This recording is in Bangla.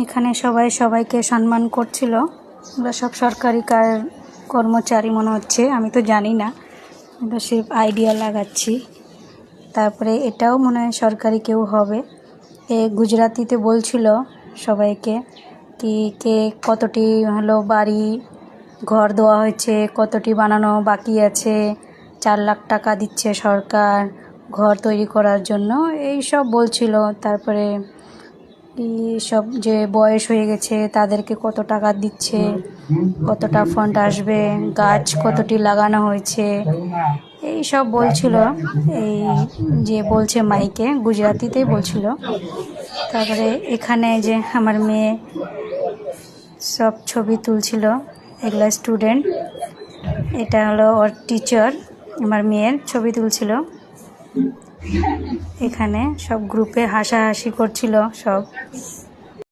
এখানে সবাই সবাইকে সম্মান করছিল। আমরা সব সরকারি কর্মচারী মনে হচ্ছে, আমি তো জানি না, আমি তো সির্ফ আইডিয়া লাগাচ্ছি। তারপরে এটাও মনে হয় সরকারি কেউ হবে। গুজরাটিতে বলছিল সবাইকে কি কে কতটি হলো বাড়ি ঘর দেওয়া হয়েছে, কতটি বানানো বাকি আছে, 4 লাখ টাকা দিচ্ছে সরকার ঘর তৈরি করার জন্য, এই সব বলছিল। তারপরে সব যে বয়স হয়ে গেছে তাদেরকে কত টাকা দিচ্ছে, কতটা ফান্ড আসবে, গাছ কতটি লাগানো হয়েছে, এই সব বলছিল। এই যে বলছে মাইকে, গুজরাটিতেই বলছিল। তারপরে এখানে যে আমার মেয়ে সব ছবি তুলছিল, এগুলা স্টুডেন্ট, এটা হলো ওর টিচার, আমার মেয়ের ছবি তুলছিল। এখানে সব গ্রুপে হাসাহাসি করছিল সব।